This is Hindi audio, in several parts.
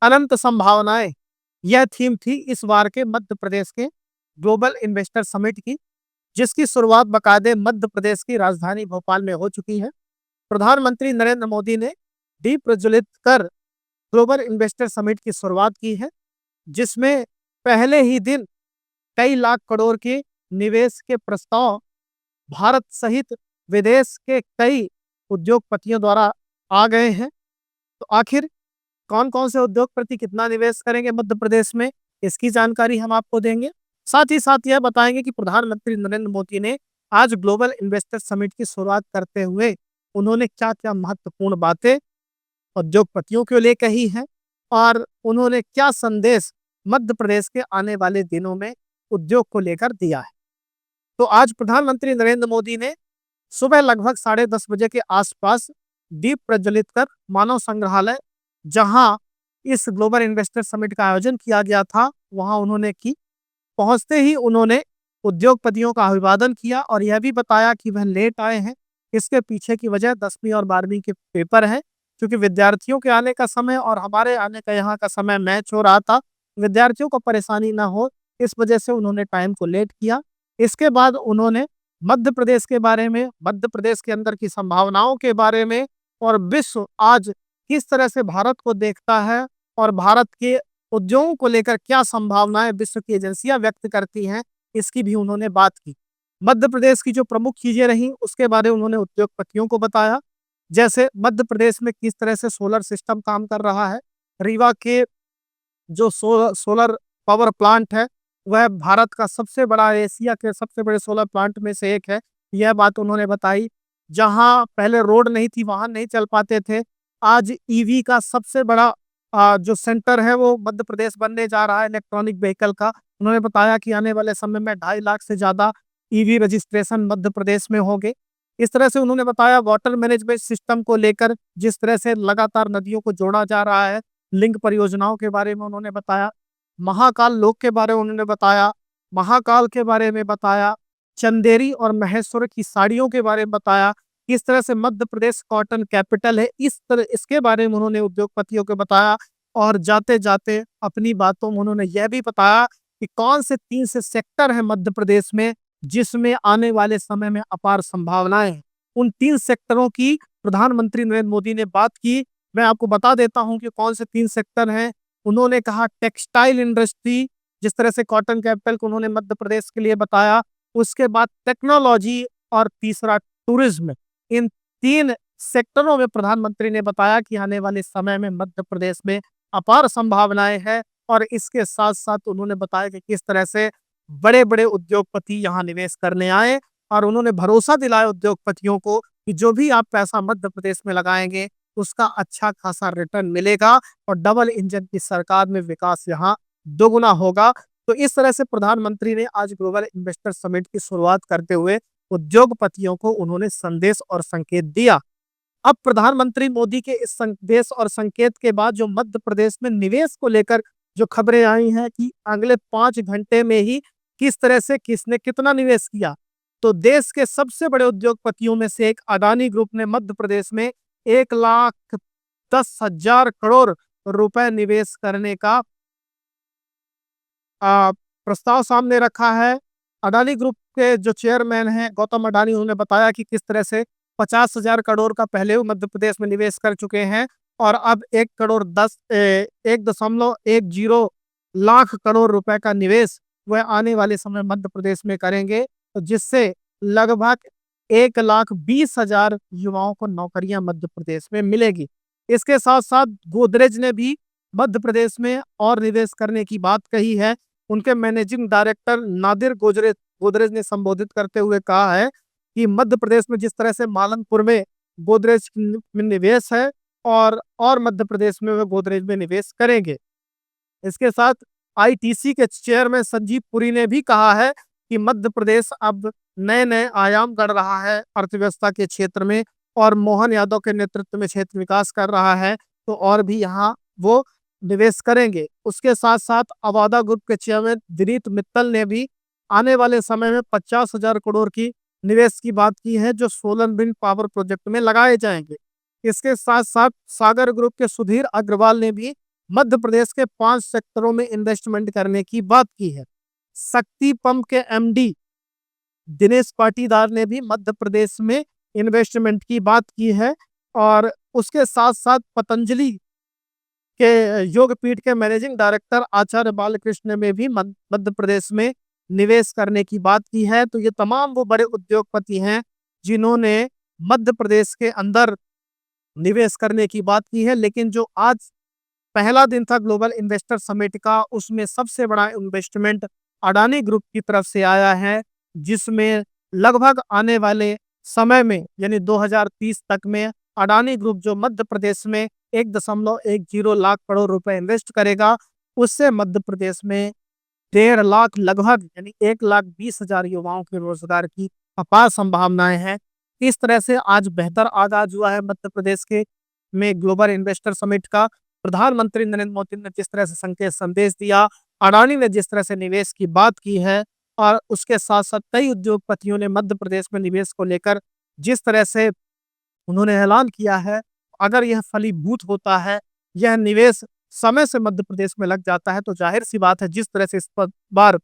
अनंत संभावनाएं, यह थीम थी इस बार के मध्य प्रदेश के ग्लोबल इन्वेस्टर समिट की, जिसकी शुरुआत बाकायदे मध्य प्रदेश की राजधानी भोपाल में हो चुकी है। प्रधानमंत्री नरेंद्र मोदी ने दीप प्रज्वलित कर ग्लोबल इन्वेस्टर समिट की शुरुआत की है, जिसमें पहले ही दिन कई लाख करोड़ के निवेश के प्रस्ताव भारत सहित विदेश के कई उद्योगपतियों द्वारा आ गए हैं। तो आखिर कौन कौन से उद्योगपति कितना निवेश करेंगे मध्य प्रदेश में, इसकी जानकारी हम आपको देंगे। साथ ही साथ यह बताएंगे कि प्रधानमंत्री नरेंद्र मोदी ने आज ग्लोबल इन्वेस्टर समिट की शुरुआत करते हुए उन्होंने क्या क्या महत्वपूर्ण बातें उद्योगपतियों के लिए कही हैं और उन्होंने क्या संदेश मध्य प्रदेश के आने वाले दिनों में उद्योग को लेकर दिया है। तो आज प्रधानमंत्री नरेंद्र मोदी ने सुबह लगभग 10:30 बजे के आसपास दीप प्रज्वलित कर मानव संग्रहालय, जहां इस ग्लोबल इन्वेस्टर समिट का आयोजन किया गया था, वहां उन्होंने की। पहुंचते ही उन्होंने उद्योगपतियों का अभिवादन किया और यह भी बताया कि वह लेट आए हैं। इसके पीछे की वजह 10वीं और 12वीं के पेपर है, क्योंकि विद्यार्थियों के आने का समय और हमारे आने का यहाँ का समय मैच हो रहा था। विद्यार्थियों को परेशानी ना हो, इस वजह से उन्होंने टाइम को लेट किया। इसके बाद उन्होंने मध्य प्रदेश के बारे में, मध्य प्रदेश के अंदर की संभावनाओं के बारे में और विश्व आज किस तरह से भारत को देखता है और भारत के उद्योगों को लेकर क्या संभावनाएं विश्व की एजेंसियां व्यक्त करती हैं, इसकी भी उन्होंने बात की। मध्य प्रदेश की जो प्रमुख चीजें रहीं उसके बारे में उन्होंने उद्योगपतियों को बताया, जैसे मध्य प्रदेश में किस तरह से सोलर सिस्टम काम कर रहा है। रीवा के जो सोलर पावर प्लांट है, वह भारत का सबसे बड़ा, एशिया के सबसे बड़े सोलर प्लांट में से एक है। यह बात उन्होंने बताई। जहां पहले रोड नहीं थी, वाहन नहीं चल पाते थे, आज ईवी का सबसे बड़ा जो सेंटर है वो मध्य प्रदेश बनने जा रहा है इलेक्ट्रॉनिक व्हीकल का। उन्होंने बताया कि आने वाले समय में 2.5 लाख से ज्यादा ईवी रजिस्ट्रेशन मध्य प्रदेश में होंगे। इस तरह से उन्होंने बताया वाटर मैनेजमेंट सिस्टम को लेकर जिस तरह से लगातार नदियों को जोड़ा जा रहा है, लिंक परियोजनाओं के बारे में उन्होंने बताया। महाकाल लोक के बारे में उन्होंने बताया, महाकाल के बारे में बताया, चंदेरी और महेश्वर की साड़ियों के बारे में बताया। किस तरह से मध्य प्रदेश कॉटन कैपिटल है, इस तरह इसके बारे में उन्होंने उद्योगपतियों को बताया। और जाते जाते अपनी बातों में उन्होंने यह भी बताया कि कौन से 3 से सेक्टर है मध्य प्रदेश में जिसमें आने वाले समय में अपार संभावनाएं हैं। उन 3 सेक्टरों की प्रधानमंत्री नरेंद्र मोदी ने बात की। मैं आपको बता देता हूं कि कौन से 3 सेक्टर हैं। उन्होंने कहा टेक्सटाइल इंडस्ट्री, जिस तरह से कॉटन कैपिटल को उन्होंने मध्य प्रदेश के लिए बताया। उसके बाद टेक्नोलॉजी और तीसरा टूरिज्म। इन 3 सेक्टरों में प्रधानमंत्री ने बताया कि आने वाले समय में मध्य प्रदेश में अपार संभावनाएं हैं। और इसके साथ साथ उन्होंने बताया कि किस तरह से बड़े बड़े उद्योगपति यहाँ निवेश करने आए और उन्होंने भरोसा दिलाया उद्योगपतियों को कि जो भी आप पैसा मध्य प्रदेश में लगाएंगे उसका अच्छा खासा रिटर्न मिलेगा और डबल इंजन की सरकार में विकास यहाँ दोगुना होगा। तो इस तरह से प्रधानमंत्री ने आज ग्लोबल इन्वेस्टर समिट की शुरुआत करते हुए उद्योगपतियों को उन्होंने संदेश और संकेत दिया। अब प्रधानमंत्री मोदी के इस संदेश और संकेत के बाद जो मध्य प्रदेश में निवेश को लेकर जो खबरें आई हैं कि अगले 5 घंटे में ही किस तरह से किसने कितना निवेश किया, तो देश के सबसे बड़े उद्योगपतियों में से एक अडानी ग्रुप ने मध्य प्रदेश में 1,10,000 करोड़ रुपए निवेश करने का प्रस्ताव सामने रखा है। अडानी ग्रुप के जो चेयरमैन हैं गौतम अडानी, उन्होंने बताया कि किस तरह से 50,000 करोड़ का पहले मध्य प्रदेश में निवेश कर चुके हैं और अब 1.10 लाख करोड़ रुपए का निवेश वह आने वाले समय मध्य प्रदेश में करेंगे, तो जिससे लगभग 1,20,000 युवाओं को नौकरियां मध्य प्रदेश में मिलेगी। इसके साथ साथ गोदरेज ने भी मध्य प्रदेश में और निवेश करने की बात कही है। उनके मैनेजिंग डायरेक्टर नादिर गोदरेज ने संबोधित करते हुए कहा है कि मध्य प्रदेश में जिस तरह से मालनपुर में गोदरेज में निवेश है और मध्य प्रदेश में वे गोदरेज में निवेश करेंगे। इसके साथ आईटीसी के चेयरमैन संजीव पुरी ने भी कहा है कि मध्य प्रदेश अब नए नए आयाम गढ़ रहा है अर्थव्यवस्था के क्षेत्र में और मोहन यादव के नेतृत्व में क्षेत्र विकास कर रहा है, तो और भी यहाँ वो निवेश करेंगे। उसके साथ साथ अवादा ग्रुप के चेयरमैन विनीत मित्तल ने भी आने वाले समय में 50,000 करोड़ की निवेश की बात की है जो सोलर विंड पावर प्रोजेक्ट में लगाए जाएंगे। इसके साथ साथ सागर ग्रुप के सुधीर अग्रवाल ने भी मध्य प्रदेश के 5 सेक्टरों में इन्वेस्टमेंट करने की बात की है। शक्ति पंप के एमडी दिनेश पाटीदार ने भी मध्य प्रदेश में इन्वेस्टमेंट की बात की है और उसके साथ साथ पतंजलि के योगपीठ के मैनेजिंग डायरेक्टर आचार्य बालकृष्ण ने भी मध्य प्रदेश में निवेश करने की बात की है। तो ये तमाम वो बड़े उद्योगपति हैं जिन्होंने मध्य प्रदेश के अंदर निवेश करने की बात की है। लेकिन जो आज पहला दिन था ग्लोबल इन्वेस्टर समिट का, उसमें सबसे बड़ा इन्वेस्टमेंट अडानी ग्रुप की तरफ से आया है, जिसमें लगभग आने वाले समय में यानी 2030 तक में अडानी ग्रुप जो मध्य प्रदेश में 1.10 लाख करोड़ रुपए इन्वेस्ट करेगा, उससे मध्य प्रदेश में 1.5 लाख लगभग यानी 1,20,000 युवाओं के रोजगार की अपार संभावनाएं हैं। इस तरह से आज बेहतर आगाज हुआ है मध्य प्रदेश के में ग्लोबल इन्वेस्टर समिट का। प्रधानमंत्री नरेंद्र मोदी ने जिस तरह से संकेत संदेश दिया, अडानी ने जिस तरह से निवेश की बात की है और उसके साथ साथ कई उद्योगपतियों ने मध्य प्रदेश में निवेश को लेकर जिस तरह से उन्होंने ऐलान किया है, अगर यह फलीभूत होता है, यह निवेश समय से मध्य प्रदेश में लग जाता है, तो जाहिर सी बात है जिस तरह से इस बार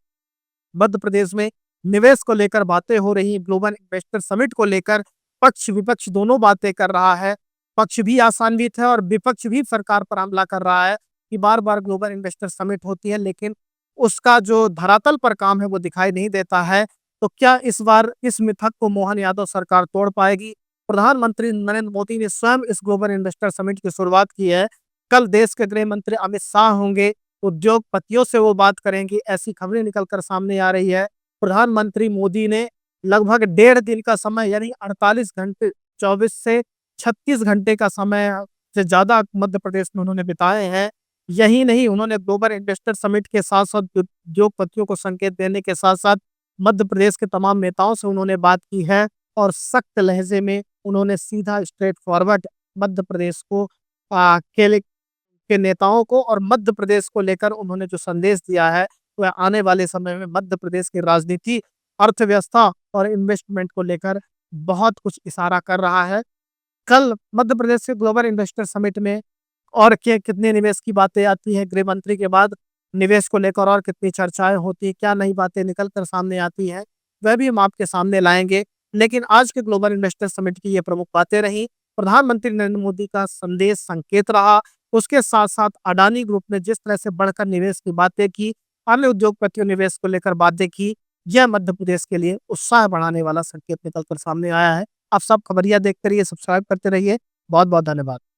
मध्य प्रदेश में निवेश को लेकर बातें हो रही, ग्लोबल इन्वेस्टर समिट को लेकर पक्ष विपक्ष दोनों बातें कर रहा है। पक्ष भी आशान्वित है और विपक्ष भी सरकार पर हमला कर रहा है कि बार बार ग्लोबल इन्वेस्टर समिट होती है, लेकिन उसका जो धरातल पर काम है वो दिखाई नहीं देता है। तो क्या इस बार इस मिथक को मोहन यादव सरकार तोड़ पाएगी? प्रधानमंत्री नरेंद्र मोदी ने स्वयं इस ग्लोबल इन्वेस्टर समिट की शुरुआत की है। कल देश के गृह मंत्री अमित शाह होंगे, उद्योगपतियों से वो बात करेंगे, ऐसी खबरें निकलकर सामने आ रही है। प्रधानमंत्री मोदी ने लगभग 1.5 दिन का समय यानी 48 घंटे 24 से 36 घंटे का समय से ज्यादा मध्य प्रदेश में उन्होंने बिताए हैं। यही नहीं, उन्होंने ग्लोबल इन्वेस्टर समिट के साथ साथ उद्योगपतियों को संकेत देने के साथ साथ मध्य प्रदेश के तमाम नेताओं से उन्होंने बात की है और सख्त लहजे में उन्होंने सीधा स्ट्रेट फॉरवर्ड मध्य प्रदेश को के नेताओं को और मध्य प्रदेश को लेकर उन्होंने जो संदेश दिया है, वह आने वाले समय में मध्य प्रदेश की राजनीति, अर्थव्यवस्था और इन्वेस्टमेंट को लेकर बहुत कुछ इशारा कर रहा है। कल मध्य प्रदेश के ग्लोबल इन्वेस्टर समिट में और क्या कितने निवेश की बातें आती हैं, गृह मंत्री के बाद निवेश को लेकर और कितनी चर्चाएं होती है, क्या नई बातें निकल कर सामने आती हैं, वह भी हम आपके सामने लाएंगे। लेकिन आज के ग्लोबल इन्वेस्टर समिट की ये प्रमुख बातें रही। प्रधानमंत्री नरेंद्र मोदी का संदेश संकेत रहा, उसके साथ साथ अडानी ग्रुप ने जिस तरह से बढ़कर निवेश की बातें की, अन्य उद्योगपतियों निवेश को लेकर बातें की, यह मध्य प्रदेश के लिए उत्साह बढ़ाने वाला संकेत निकलकर सामने आया है। आप सब खबरिया देखते रहिए, सब्सक्राइब करते रहिए। बहुत बहुत धन्यवाद।